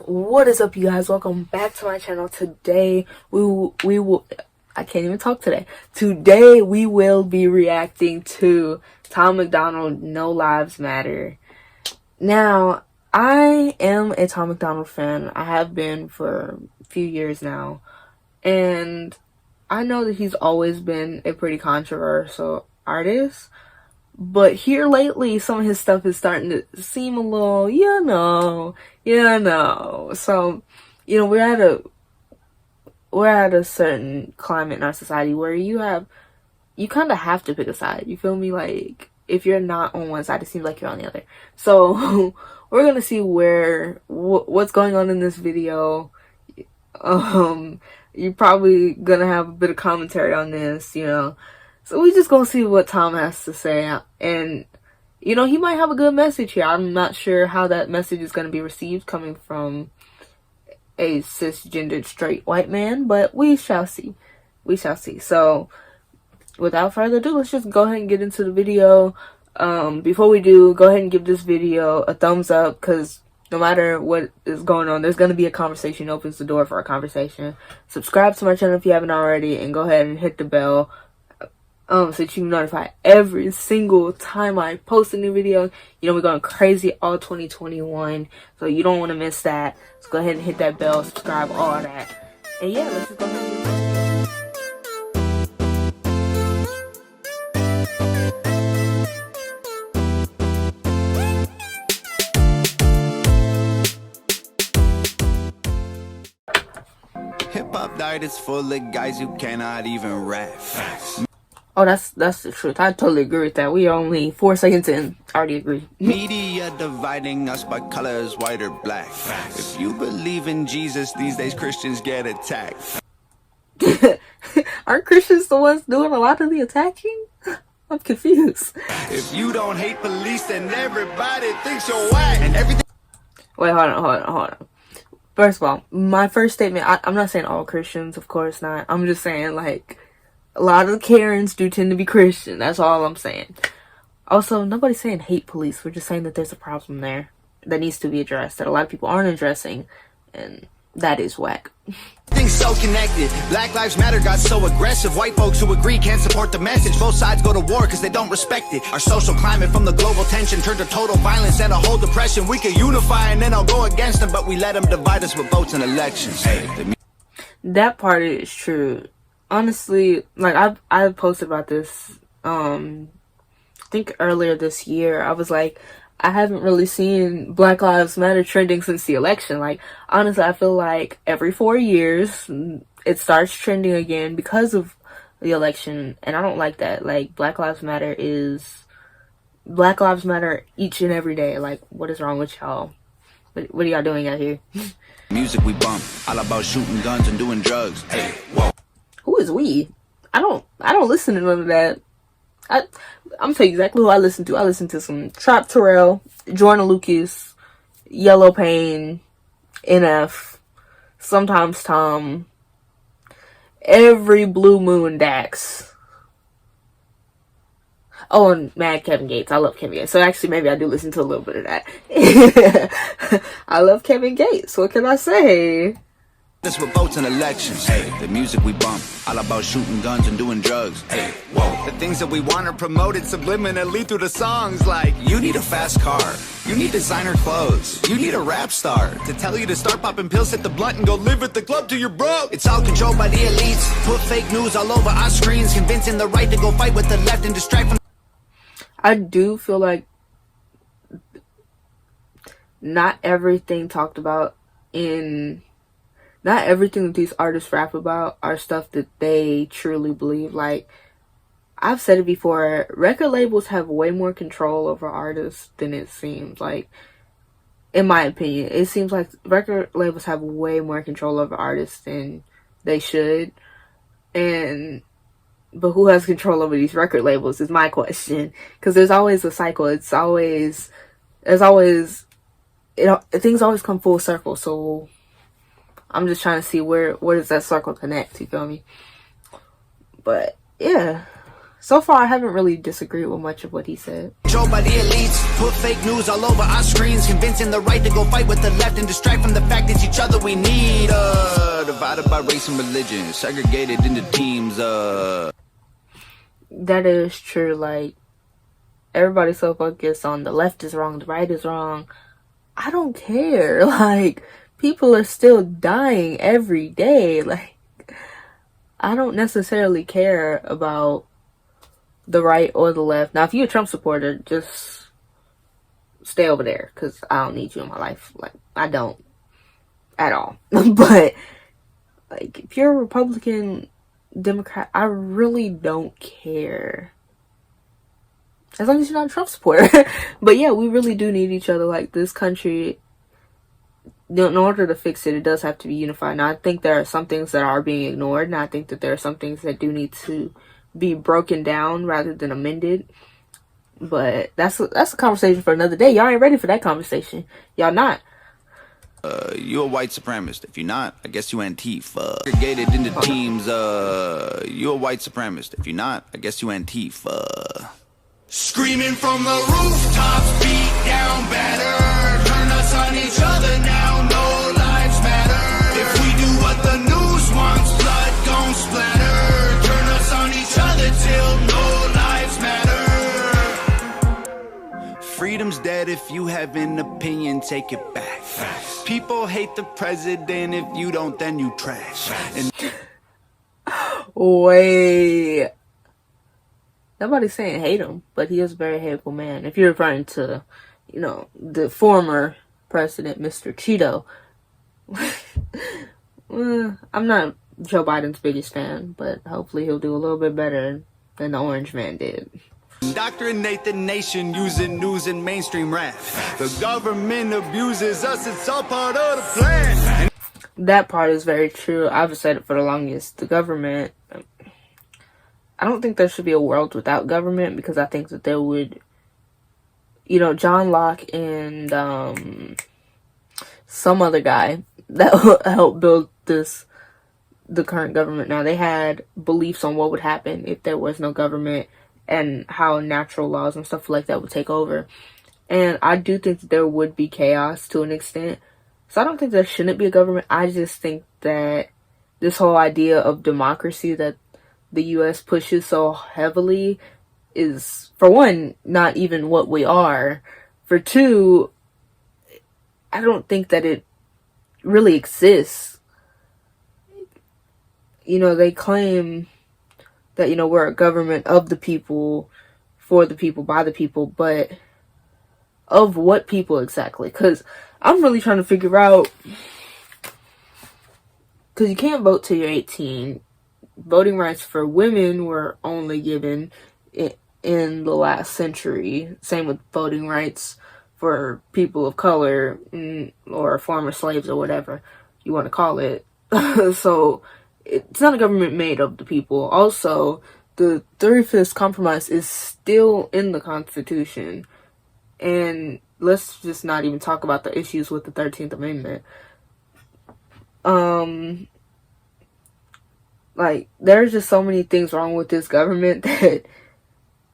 What is up, you guys? Welcome back to my channel. Today we will I can't even talk today. Today we will be reacting to Tom MacDonald No Lives Matter. Now, I am a Tom MacDonald fan. I have been for a few years now, and I know that he's always been a pretty controversial artist. But here lately, some of his stuff is starting to seem a little, So, we're at a certain climate in our society where you kind of have to pick a side. You feel me? Like, if you're not on one side, it seems like you're on the other. So, we're gonna see what's going on in this video. You're probably gonna have a bit of commentary on this, So we just gonna see what Tom has to say, and he might have a good message here. I'm not sure how that message is gonna be received coming from a cisgendered straight white man, but we shall see. We shall see. So without further ado, let's just go ahead and get into the video. Before we do, go ahead and give this video a thumbs up, because no matter what is going on, there's going to be a conversation. It opens the door for a conversation. Subscribe to my channel if you haven't already, and go ahead and hit the bell so that you can notify every single time I post a new video. We're going crazy all 2021, so you don't want to miss that. So go ahead and hit that bell, subscribe, all of that. And yeah, let's just go ahead and Hip-hop diet is full of guys who cannot even rap. Oh, that's the truth. I totally agree with that. We are only 4 seconds in. Already agree. Media dividing us by colors, white or black. If you believe in Jesus, these days Christians get attacked. Aren't Christians the ones doing a lot of the attacking? I'm confused. If you don't hate police, then everybody thinks you're whack. And everything. Wait, hold on. First of all, my first statement, I'm not saying all Christians, of course not. I'm just saying, like, a lot of the Karens do tend to be Christian. That's all I'm saying. Also, nobody's saying hate police. We're just saying that there's a problem there that needs to be addressed, that a lot of people aren't addressing, and that is whack. Things so connected. Black Lives Matter got so aggressive. White folks who agree can't support the message. Both sides go to war because they don't respect it. Our social climate from the global tension turned to total violence and a whole depression. We could unify and then I'll go against them, but we let them divide us with votes and elections. That part is true. Honestly, like, I posted about this, I think earlier this year. I was like, I haven't really seen Black Lives Matter trending since the election. Like, honestly, I feel like every 4 years it starts trending again because of the election, and I don't like that. Like, Black Lives Matter each and every day. Like, what is wrong with y'all? What are y'all doing out here? Music we bump, all about shooting guns and doing drugs. Hey, whoa. Who is we? I don't listen to none of that. I'm gonna tell you exactly who I listen to. I listen to some Trap Terrell, Jordan Lucas, Yellow Pain, NF, sometimes Tom, every Blue Moon Dax. Oh, and Mad Kevin Gates. I love Kevin Gates. So actually, maybe I do listen to a little bit of that. I love Kevin Gates. What can I say? This with votes and elections. Hey, the music we bump, all about shooting guns and doing drugs. Hey, whoa. The things that we want are promoted subliminally through the songs, like, you need a fast car, you need designer clothes, you need a rap star to tell you to start popping pills, hit the blunt, and go live at the club till you're broke. It's all controlled by the elites. Put fake news all over our screens, convincing the right to go fight with the left and distract from. I do feel like not everything that these artists rap about are stuff that they truly believe. Like, I've said it before, record labels have way more control over artists than it seems. Like, in my opinion, it seems like record labels have way more control over artists than they should. But who has control over these record labels is my question. Because there's always a cycle. Things always come full circle. So I'm just trying to see where does that circle connect, you feel me? But yeah, so far I haven't really disagreed with much of what he said. Controlled by the elites, put fake news all over our screens, convincing the right to go fight with the left and distract from the fact it's each other we need. Divided by race and religion, segregated into teams. That is true. Like, everybody's so focused on the left is wrong, the right is wrong. I don't care. Like, people are still dying every day. Like, I don't necessarily care about the right or the left. Now, if you're a Trump supporter, just stay over there, because I don't need you in my life. Like, I don't at all. But, like, if you're a Republican, Democrat, I really don't care. As long as you're not a Trump supporter. But yeah, we really do need each other. Like, this country, in order to fix it, it does have to be unified. Now, I think there are some things that are being ignored, and I think that there are some things that do need to be broken down rather than amended. But that's a conversation for another day. Y'all ain't ready for that conversation. Y'all not. You a white supremacist. If you're not, I guess you Antifa. Segregated into teams. You a white supremacist. If you're not, I guess you Antifa. Screaming from the rooftops, beat down better. Turn us on each other now, no lives matter. If we do what the news wants, blood gon' splatter. Turn us on each other till no lives matter. Freedom's dead. If you have an opinion, take it back. Facts. People hate the president. If you don't, then you trash. And Wait. Nobody's saying hate him, but he is a very hateful man. If you're referring to, you know, the former president, Mr. Cheeto. I'm not Joe Biden's biggest fan, but hopefully he'll do a little bit better than the orange man did. indoctrinate the nation using news and mainstream rap. The government abuses us, it's all part of the plan. That part is very true. I've said it for the longest. The government, I don't think there should be a world without government, because I think that there would, you know, John Locke and some other guy that helped build the current government now, they had beliefs on what would happen if there was no government and how natural laws and stuff like that would take over. And I do think that there would be chaos to an extent. So I don't think there shouldn't be a government. I just think that this whole idea of democracy that the U.S. pushes so heavily is, for one, not even what we are. For two, I don't think that it really exists. You know, they claim that, you know, we're a government of the people, for the people, by the people, but of what people exactly? Because I'm really trying to figure out, because you can't vote till you're 18. Voting rights for women were only given in the last century. Same with voting rights for people of color, or former slaves, or whatever you want to call it. So it's not a government made of the people. Also, the 3/5 compromise is still in the Constitution. And let's just not even talk about the issues with the 13th Amendment. Like, there's just so many things wrong with this government that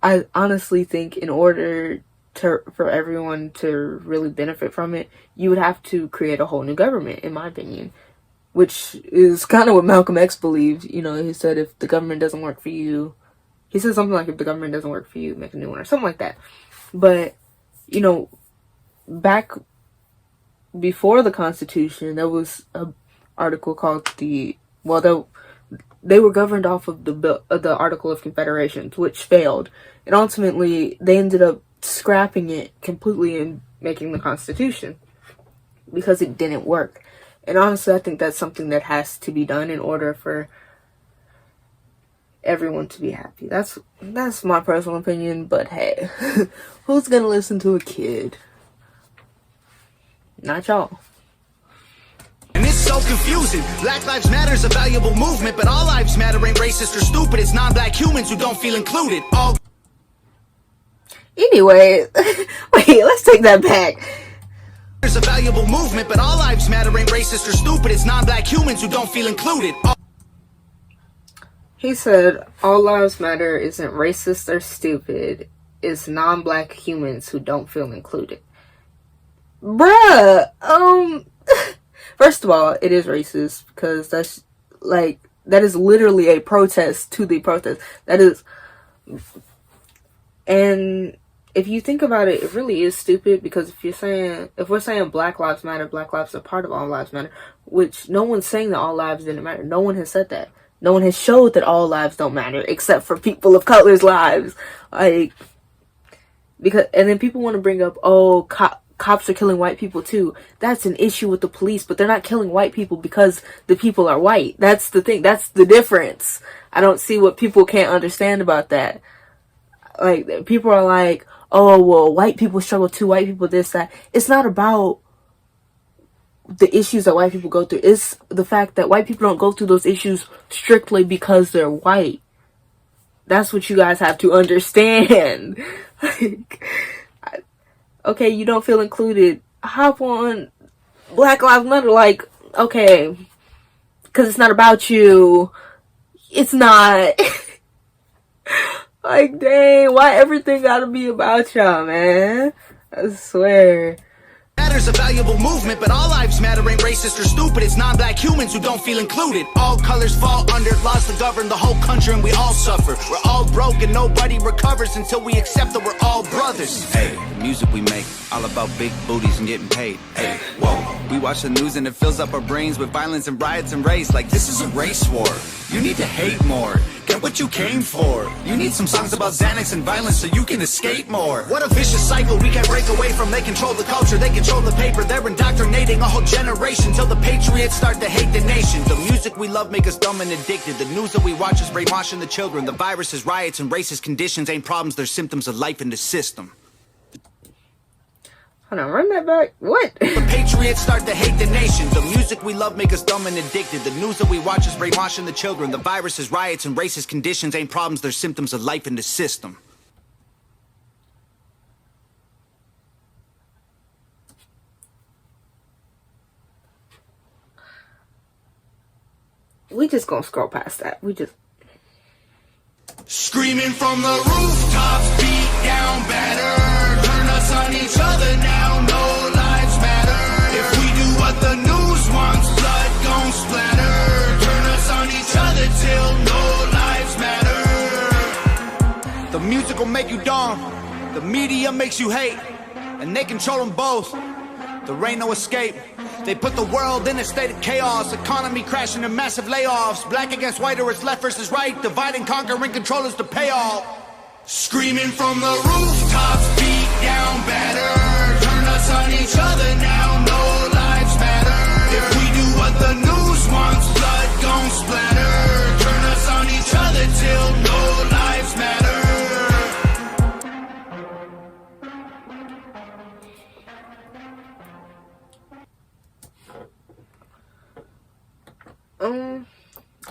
I honestly think in order for everyone to really benefit from it, you would have to create a whole new government, in my opinion. Which is kind of what Malcolm X believed. You know, he said if the government doesn't work for you, he said something like, if the government doesn't work for you, make a new one, or something like that. But, you know, back before the Constitution, there was an article called they were governed off of the Article of Confederation, which failed. And ultimately, they ended up scrapping it completely and making the Constitution, because it didn't work. And honestly, I think that's something that has to be done in order for everyone to be happy. That's my personal opinion, but hey, who's gonna listen to a kid? Not y'all. And it's so confusing. Black Lives Matter is a valuable movement, but all lives matter ain't racist or stupid. It's non-black humans who don't feel included. Anyway, wait, let's take that back. There's a valuable movement, but all lives matter ain't racist or stupid. It's non-black humans who don't feel included. He said, all lives matter isn't racist or stupid. It's non-black humans who don't feel included. Bruh, first of all, it is racist because that's like, that is literally a protest to the protest. That is, and if you think about it, it really is stupid because if we're saying Black Lives Matter, Black lives are part of all lives matter, which no one's saying that all lives didn't matter. No one has said that. No one has showed that all lives don't matter except for people of color's lives. Like, because, and then people want to bring up, oh, cops are killing white people too. That's an issue with the police, but they're not killing white people because the people are white. That's the thing. That's the difference. I don't see what people can't understand about that. Like, people are like, oh, well, white people struggle too, white people this, that. It's not about the issues that white people go through. It's the fact that white people don't go through those issues strictly because they're white. That's what you guys have to understand. Like, okay, you don't feel included. Hop on Black Lives Matter. Like, okay, because it's not about you. It's not. Like, dang, why everything gotta be about y'all, man? I swear. Matter's a valuable movement, but all lives matter ain't racist or stupid. It's non-black humans who don't feel included. All colors fall under laws that govern the whole country, and we all suffer. We're all broke and nobody recovers until we accept that we're all brothers. Hey, the music we make, all about big booties and getting paid. Hey, whoa, we watch the news and it fills up our brains with violence and riots and race. Like, this is a race war. You need to hate more. Get what you came for. You need some songs about Xanax and violence so you can escape more. What a vicious cycle we can't break away from. They control the culture, they control the paper. They're indoctrinating a whole generation till the patriots start to hate the nation. The music we love make us dumb and addicted. The news that we watch is brainwashing the children. The viruses, riots, and racist conditions ain't problems, they're symptoms of life in the system. Hold on, run that back. What? The patriots start to hate the nation. The music we love make us dumb and addicted. The news that we watch is brainwashing the children. The viruses, riots, and racist conditions ain't problems, they're symptoms of life in the system. We just gonna scroll past that. We just... Screaming from the rooftops, beat down better. Turn us on each other now, no lives matter. If we do what the news wants, blood gon' splatter. Turn us on each other till no lives matter. The music will make you dumb, the media makes you hate, and they control them both. There ain't no escape. They put the world in a state of chaos. Economy crashing and massive layoffs. Black against white or it's left versus right. Divide and conquer and control is the payoff. Screaming from the rooftops, beat down better. Turn us on each other now, no lives matter. If we do what the news wants, blood gon' splatter. Turn us on each other till no lives matter.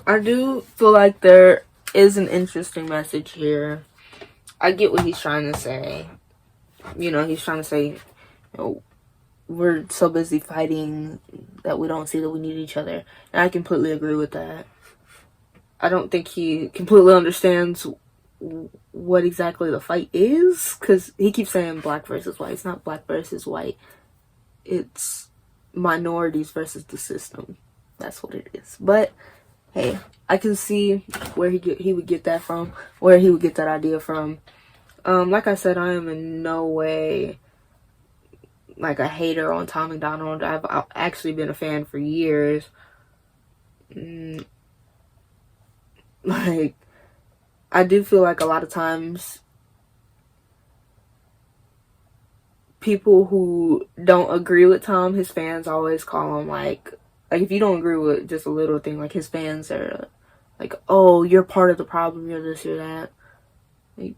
I do feel like there is an interesting message here. I get what he's trying to say. You know, he's trying to say, you know, we're so busy fighting that we don't see that we need each other. And I completely agree with that. I don't think he completely understands what exactly the fight is, because he keeps saying black versus white. It's not black versus white. It's minorities versus the system. That's what it is. But hey, I can see where he would get that from, where he would get that idea from. Like I said, I am in no way like a hater on Tom MacDonald. I've actually been a fan for years. Like, I do feel like a lot of times people who don't agree with Tom, his fans always call him like if you don't agree with just a little thing, like his fans are like, oh, you're part of the problem, you're this, you're that. Like,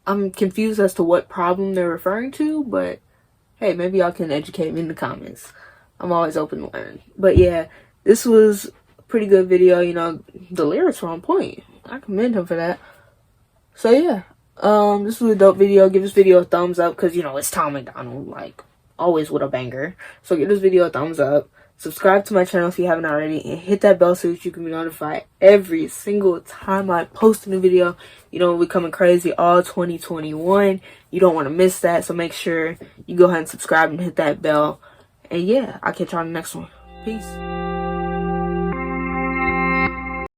I'm confused as to what problem they're referring to, but hey, maybe y'all can educate me in the comments. I'm always open to learn. But yeah, this was a pretty good video. You know, the lyrics were on point. I commend him for that. So yeah, this was a dope video. Give this video a thumbs up because, you know, it's Tom MacDonald, like, always with a banger. So give this video a thumbs up. Subscribe to my channel if you haven't already, and hit that bell so that you can be notified every single time I post a new video. You know, we're coming crazy all 2021. You don't want to miss that, so make sure you go ahead and subscribe and hit that bell. And yeah, I'll catch you on the next one. Peace.